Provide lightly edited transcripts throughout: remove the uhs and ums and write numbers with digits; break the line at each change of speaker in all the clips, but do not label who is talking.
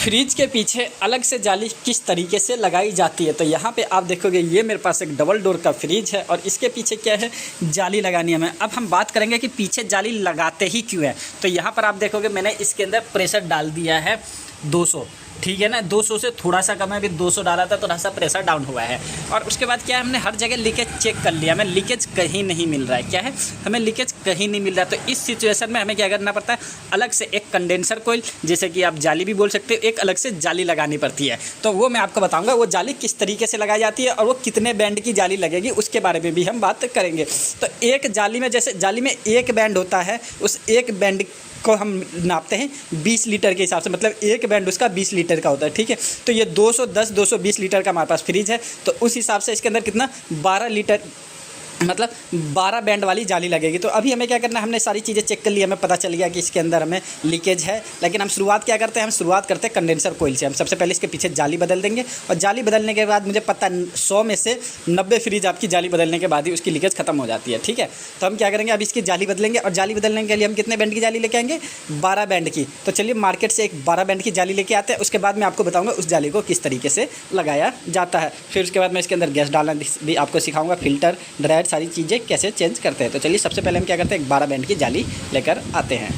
Fridge के पीछे अलग से जाली किस तरीके से लगाई जाती है। तो यहाँ पे आप देखोगे ये मेरे पास एक डबल डोर का फ्रिज है और इसके पीछे क्या है, जाली लगानी है हमें। अब हम बात करेंगे कि पीछे जाली लगाते ही क्यों है। तो यहाँ पर आप देखोगे मैंने इसके अंदर प्रेशर डाल दिया है 200, ठीक है ना, 200 से थोड़ा सा कम है, अभी 200 डाला था, थोड़ा सा प्रेशर डाउन हुआ है। और उसके बाद क्या है, हमने हर जगह लीकेज चेक कर लिया, हमें लीकेज कहीं नहीं मिल रहा है। क्या है, हमें लीकेज कहीं नहीं मिल रहा है। तो इस सिचुएशन में हमें क्या करना पड़ता है, अलग से एक कंडेंसर कोयल, जैसे कि आप जाली भी बोल सकते हो, एक अलग से जाली लगानी पड़ती है। तो वो मैं आपको बताऊँगा वो जाली किस तरीके से लगाई जाती है और वो कितने बैंड की जाली लगेगी उसके बारे में भी हम बात करेंगे। तो एक जाली में, जैसे जाली में एक बैंड होता है, उस एक बैंड को हम नापते हैं 20 लीटर के हिसाब से, मतलब एक बैंड उसका 20 लीटर का होता है, ठीक है। तो ये 220 लीटर का हमारे पास फ्रिज है, तो उस हिसाब से इसके अंदर कितना 12 लीटर, मतलब 12 बैंड वाली जाली लगेगी। तो अभी हमें क्या करना है, हमने सारी चीज़ें चेक कर ली, हमें पता चल गया कि इसके अंदर हमें लीकेज है। लेकिन हम शुरुआत क्या करते हैं, हम शुरुआत करते हैं कंडेंसर कोयल से। हम सबसे पहले इसके पीछे जाली बदल देंगे और जाली बदलने के बाद मुझे पता 100 में से 90 फ्रिज आपकी जाली बदलने के बाद ही उसकी लीकेज खत्म हो जाती है, ठीक है। तो हम क्या करेंगे, अब इसकी जाली बदलेंगे और जाली बदलने के लिए हम कितने बैंड की जाली लेके आएंगे, 12 बैंड की। तो चलिए मार्केट से एक 12 बैंड की जाली लेके आते हैं, उसके बाद मैं आपको बताऊँगा उस जाली को किस तरीके से लगाया जाता है। फिर उसके बाद मैं इसके अंदर गैस डालना भी आपको सिखाऊंगा, फिल्टर ड्रायर सारी चीज़ें कैसे चेंज करते हैं। तो चलिए सबसे पहले हम क्या करते हैं, एक 12 बैंड की जाली लेकर आते हैं।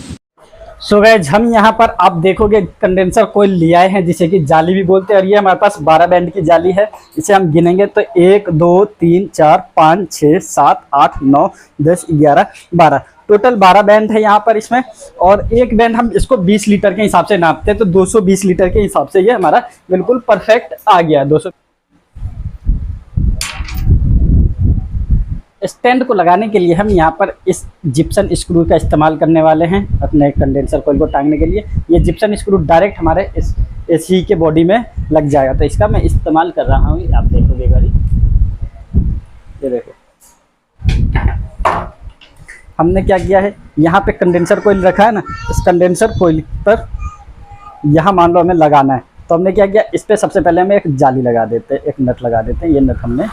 सो गाइस, हम यहाँ पर आप देखोगे कंडेंसर कोयल ले आए हैं, जिसे कि जाली भी बोलते हैं, और ये हमारे पास 12 बैंड की जाली है। इसे हम गिनेंगे तो 1 2 3 4 5 6 7 8 9 10 11 12, टोटल 12 बैंड है यहाँ पर इसमें। और एक बैंड हम इसको 20 लीटर के हिसाब से नापते हैं, तो 220 लीटर के हिसाब से ये हमारा बिल्कुल परफेक्ट आ गया। 200 स्टैंड को लगाने के लिए हम यहाँ पर इस जिप्सन स्क्रू का इस्तेमाल करने वाले हैं अपने कंडेंसर कोयल को टांगने के लिए। ये जिप्सन स्क्रू डायरेक्ट हमारे इस एसी के बॉडी में लग जाएगा, तो इसका मैं इस्तेमाल कर रहा हूँ। आप देखोगे बारी, ये देखो हमने क्या किया है, यहाँ पे कंडेंसर कोयल रखा है ना, इस कंडेंसर कोयल पर यहाँ मान लो हमें लगाना है, तो हमने क्या किया, इस पर सबसे पहले हमें एक जाली लगा देते हैं, एक नट लगा देते हैं। ये नट हमने,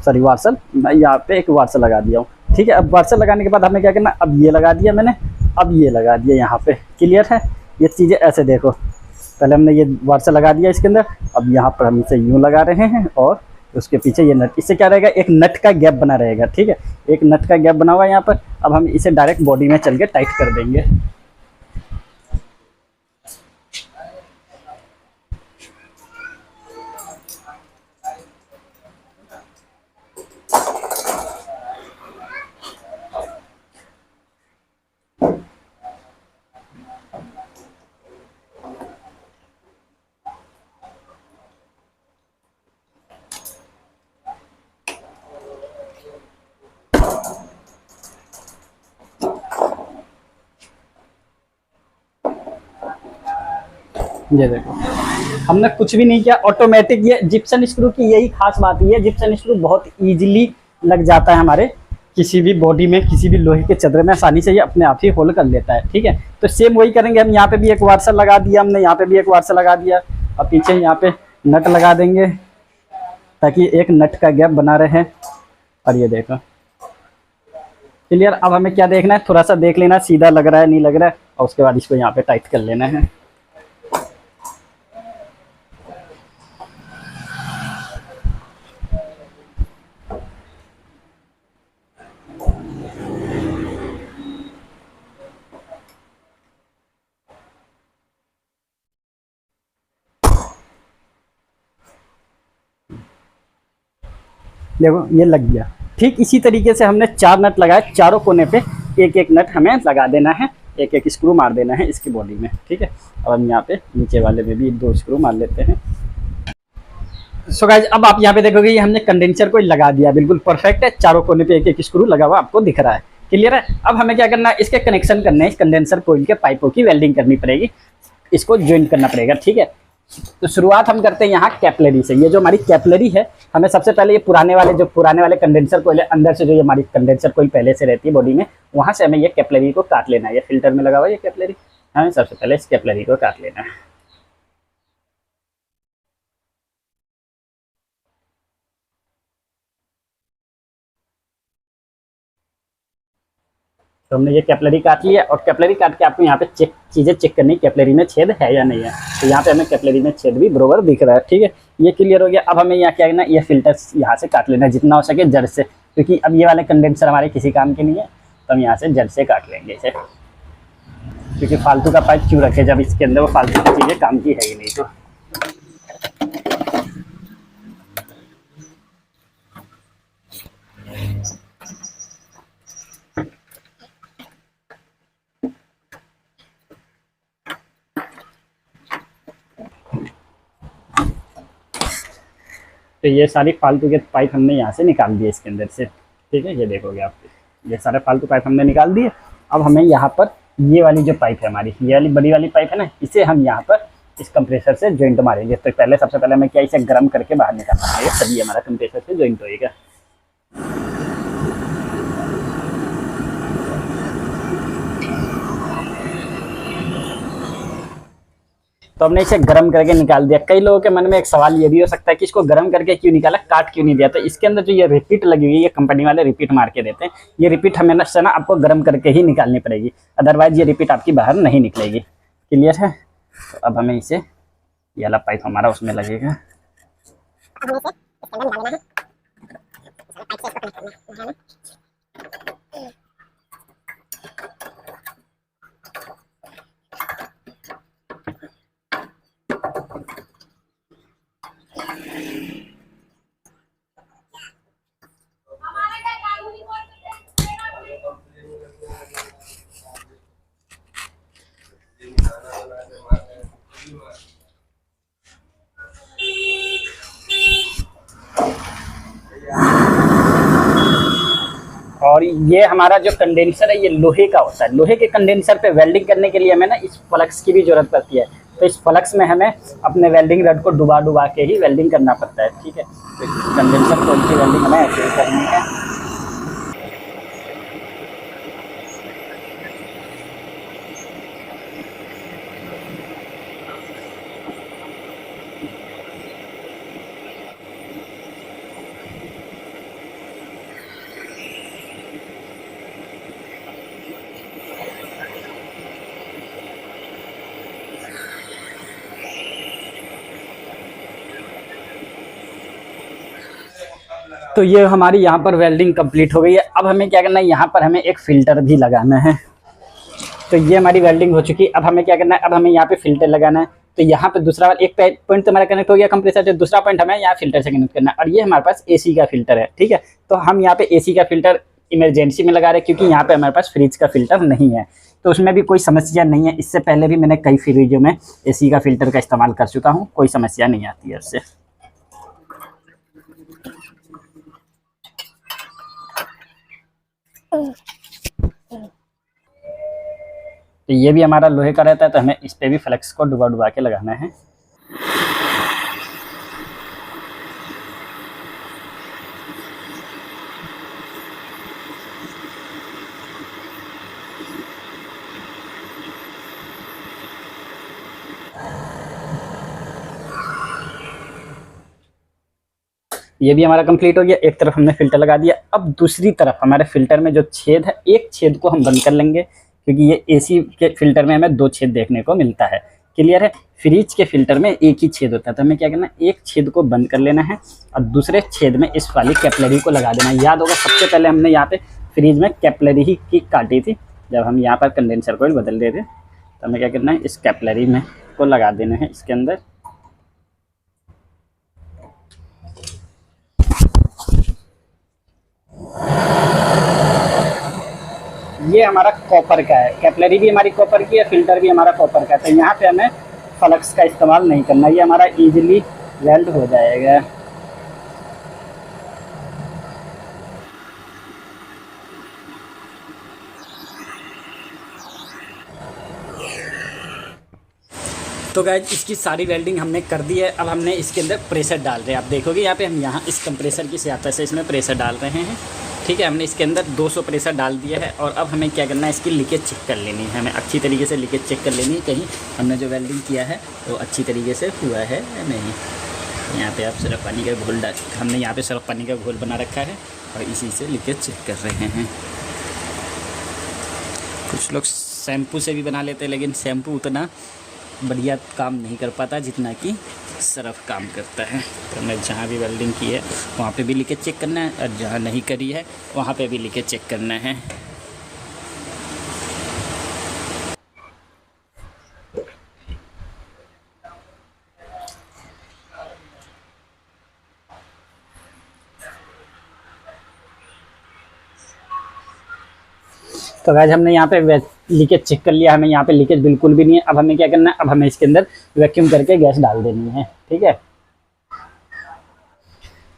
सॉरी वार्सल, मैं यहाँ पे एक वार्सल लगा दिया हूँ, ठीक है। अब वार्सल लगाने के बाद हमें क्या करना, अब ये लगा दिया मैंने, अब ये लगा दिया यहाँ पे, क्लियर है। ये चीज़ें ऐसे देखो, पहले हमने ये वार्सल लगा दिया इसके अंदर, अब यहाँ पर हम इसे यूँ लगा रहे हैं और उसके पीछे ये नट, इससे क्या रहेगा, एक नट का गैप बना रहेगा, ठीक है। एक नट का गैप बना हुआ है यहाँ पर। अब हम इसे डायरेक्ट बॉडी में चल के टाइट कर देंगे। ये देखो हमने कुछ भी नहीं किया, ऑटोमेटिक। ये जिप्सन स्क्रू की यही खास बात है, जिप्सन स्क्रू बहुत इजीली लग जाता है हमारे किसी भी बॉडी में, किसी भी लोहे के चदरे में आसानी से ये अपने आप ही होल्ड कर लेता है, ठीक है। तो सेम वही करेंगे हम, यहाँ पे भी एक वार्सल लगा दिया हमने, यहाँ पे भी एक वार्सल लगा दिया, और पीछे यहाँ पे नट लगा देंगे ताकि एक नट का गैप बना रहे। और ये देखो क्लियर। अब हमें क्या देखना है, थोड़ा सा देख लेना सीधा लग रहा है नहीं लग रहा है, और उसके बाद इसको यहाँ पे टाइट कर लेना है। देखो ये लग गया। ठीक इसी तरीके से हमने 4 नट लगाए, चारों कोने पे एक एक नट हमें लगा देना है, एक एक स्क्रू मार देना है इसकी बॉडी में, ठीक है। और हम यहाँ पे नीचे वाले में भी 2 स्क्रू मार लेते हैं। सो गाइस, अब आप यहाँ पे देखोगे ये हमने कंडेंसर को लगा दिया, बिल्कुल परफेक्ट है, चारों कोने पे एक एक स्क्रू लगा हुआ आपको दिख रहा है, क्लियर है। अब हमें क्या करना है, इसके कनेक्शन करने हैं, इस कंडेंसर कोयल के पाइपों की वेल्डिंग करनी पड़ेगी, इसको ज्वाइन करना पड़ेगा, ठीक है। तो शुरुआत हम करते हैं यहाँ कैपलरी से। ये जो हमारी कैपलरी है, हमें सबसे पहले ये पुराने वाले कंडेंसर कोयल अंदर से, जो ये हमारी कंडेंसर कोयल पहले से रहती है बॉडी में, वहां से हमें ये कैपलरी को काट लेना है। ये फिल्टर में लगा हुआ है ये कैपलरी, हमें सबसे पहले इस कैपलरी को काट लेना है। तो हमने ये कैपलरी काट लिया और कैपलरी काट के आपको यहाँ पे चीज़ें चेक करनी, कैपलरी में छेद है या नहीं है। तो यहाँ पे हमें कैपलरी में छेद भी बरोबर दिख रहा है, ठीक है, ये क्लियर हो गया। अब हमें यहाँ क्या करना है, ये फिल्टर यहाँ से काट लेना जितना हो सके जड़ से, क्योंकि अब ये वाले कंडेंसर हमारे किसी काम के नहीं है, तो हम यहाँ से जड़ से काट लेंगे इसे, क्योंकि फालतू का पाइप क्यों रखे जब इसके अंदर वो फालतू की चीज़ें काम की है ही नहीं। तो ये सारी फालतू के पाइप हमने यहाँ से निकाल दिए इसके अंदर से, ठीक है, ये देखोगे आप, ये सारे फालतू पाइप हमने निकाल दिए। अब हमें यहाँ पर ये वाली जो पाइप है हमारी, ये वाली बड़ी वाली पाइप है ना, इसे हम यहाँ पर इस कंप्रेसर से जॉइंट मारेंगे। तो पहले सबसे पहले हमें क्या इसे गर्म करके बाहर निकालना पड़ेगा, तभी हमारा कंप्रेसर से जॉइंट होएगा। तो हमने इसे गर्म करके निकाल दिया। कई लोगों के मन में एक सवाल ये भी हो सकता है कि इसको गर्म करके क्यों निकाला, काट क्यों नहीं दिया। तो इसके अंदर जो ये रिपीट लगी हुई है, ये कंपनी वाले रिपीट मार के देते हैं, ये रिपीट हमें ना आपको गर्म करके ही निकालनी पड़ेगी, अदरवाइज ये रिपीट आपकी बाहर नहीं निकलेगी। क्लियर है। तो अब हमें इसे, ये वाला पाइप हमारा उसमें लगेगा, और ये हमारा जो कंडेंसर है ये लोहे का होता है। लोहे के कंडेंसर पे वेल्डिंग करने के लिए हमें ना इस फ्लक्स की भी जरूरत पड़ती है। तो इस फ्लक्स में हमें अपने वेल्डिंग रड को डुबा डुबा के ही वेल्डिंग करना पड़ता है, ठीक है। तो कंडेंसर कोल की वेल्डिंग हमें ऐसे ही करनी है। तो ये हमारी यहाँ पर वेल्डिंग कंप्लीट हो गई है। अब हमें क्या करना है, यहाँ पर हमें एक फ़िल्टर भी लगाना है। तो ये हमारी वेल्डिंग हो चुकी है। अब हमें क्या करना है, अब हमें यहाँ पे फ़िल्टर लगाना है। तो यहाँ पे दूसरा एक पॉइंट तो हमारा कनेक्ट हो गया कंप्रेसर से, दूसरा पॉइंट हमें यहाँ फ़िल्टर से कनेक्ट करना है। और ये हमारे पास एसी का फ़िल्टर है, ठीक है। तो हम यहाँ पे एसी का फ़िल्टर इमरजेंसी में लगा रहे हैं, क्योंकि यहाँ पे हमारे पास फ्रिज का फ़िल्टर नहीं है। तो उसमें भी कोई समस्या नहीं है। इससे पहले भी मैंने कई फ्रिजों में एसी का फ़िल्टर का इस्तेमाल कर चुका हूँ, कोई समस्या नहीं आती है उससे। तो ये भी हमारा लोहे का रहता है, तो हमें इस पे भी फ्लेक्स को डुबा डुबा के लगाना है। ये भी हमारा कंप्लीट हो गया। एक तरफ हमने फ़िल्टर लगा दिया। अब दूसरी तरफ हमारे फ़िल्टर में जो छेद है, एक छेद को हम बंद कर लेंगे, क्योंकि ये एसी के फ़िल्टर में हमें 2 छेद देखने को मिलता है। क्लियर है। फ्रिज के फ़िल्टर में एक ही छेद होता है। तो हमें क्या करना है, एक छेद को बंद कर लेना है और दूसरे छेद में इस वाली कैपलरी को लगा देना है। याद होगा सबसे पहले हमने यहाँ पे फ्रिज में कैपलरी ही की काटी थी, जब हम यहाँ पर कंडेंसर कोयल बदल रहे थे। तो हमें क्या करना है, इस कैपलरी में को लगा देना है इसके अंदर। ये हमारा कॉपर का है, कैपलरी भी हमारी कॉपर की है, फिल्टर भी हमारा कॉपर का है। तो यहाँ पे हमें फ्लक्स का इस्तेमाल नहीं करना, ये हमारा इजीली वेल्ड हो जाएगा। तो गाइस इसकी सारी वेल्डिंग हमने कर दी है। अब हमने इसके अंदर प्रेशर डाल रहे हैं। आप देखोगे यहाँ पे हम यहाँ इस कंप्रेसर की सहायता से इसमें प्रेशर डाल रहे हैं, ठीक है। हमने इसके अंदर 200 प्रेशर डाल दिया है। और अब हमें क्या करना है, इसकी लीकेज चेक कर लेनी है। हमें अच्छी तरीके से लीकेज चेक कर लेनी है, कहीं हमने जो वेल्डिंग किया है वो अच्छी तरीके से हुआ है या नहीं। यहाँ पे आप सिर्फ पानी का घोल डाल, हमने यहाँ पे सिर्फ पानी का घोल बना रखा है और इसी से लीकेज चेक कर रहे हैं। कुछ लोग शैम्पू से भी बना लेते हैं, लेकिन शैम्पू उतना बढ़िया काम नहीं कर पाता जितना कि सर्फ काम करता है। तो हमने जहाँ भी वेल्डिंग की है वहाँ पे भी लीकेज चेक करना है, और जहाँ नहीं करी है वहाँ पे भी लीकेज चेक करना है। तो गाइस हमने यहाँ पे लीकेज चेक कर लिया, हमें यहाँ पे लीकेज बिल्कुल भी नहीं है। अब हमें क्या करना है, अब हमें इसके अंदर वैक्यूम करके गैस डाल देनी है, ठीक है।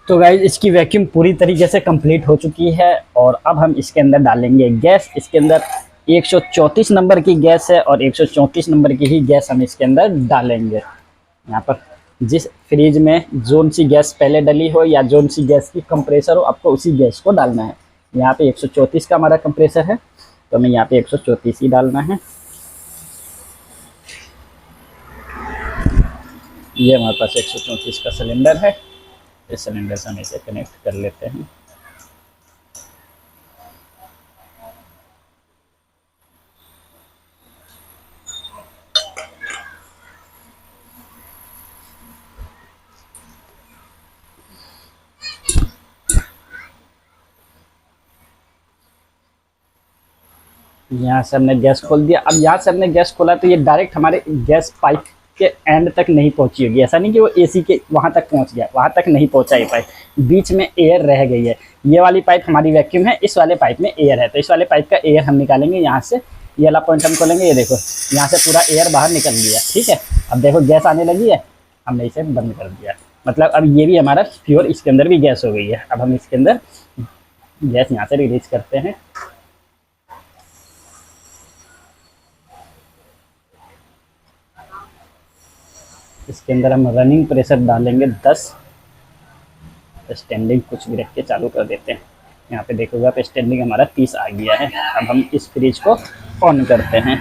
तो गाइस इसकी वैक्यूम पूरी तरीके से कंप्लीट हो चुकी है, और अब हम इसके अंदर डालेंगे गैस। इसके अंदर 134 नंबर की गैस है, और 134 नंबर की ही गैस हम इसके अंदर डालेंगे। यहाँ पर जिस फ्रिज में जोन सी गैस पहले डली हो या जोन सी गैस की कंप्रेसर हो, आपको उसी गैस को डालना है। यहाँ पे 134 का हमारा कंप्रेसर है, तो हमें यहाँ पे 134 ही डालना है। ये हमारे पास 134 का सिलेंडर है, इस सिलेंडर से हम इसे कनेक्ट कर लेते हैं। यहाँ से हमने गैस खोल दिया। अब यहाँ से हमने गैस खोला तो ये डायरेक्ट हमारे गैस पाइप के एंड तक नहीं पहुंची होगी। ऐसा नहीं कि वो एसी के वहाँ तक पहुंच गया, वहाँ तक नहीं पहुंचा ये पाइप, बीच में एयर रह गई है। ये वाली पाइप हमारी वैक्यूम है, इस वाले पाइप में एयर है, तो इस वाले पाइप का एयर हम निकालेंगे यहाँ से। ये वाला पॉइंट हम खोलेंगे, ये देखो यहाँ से पूरा एयर बाहर निकल गया, ठीक है। अब देखो गैस आने लगी है, हमने इसे बंद कर दिया, मतलब अब ये भी हमारा प्योर, इसके अंदर भी गैस हो गई है। अब हम इसके अंदर गैस यहाँ से रिलीज करते हैं। इसके अंदर हम रनिंग प्रेशर डालेंगे 10, स्टैंडिंग कुछ भी रख के चालू कर देते हैं। यहाँ पे देखोगे आप स्टैंडिंग हमारा 30 आ गया है। अब हम इस फ्रिज को ऑन करते हैं।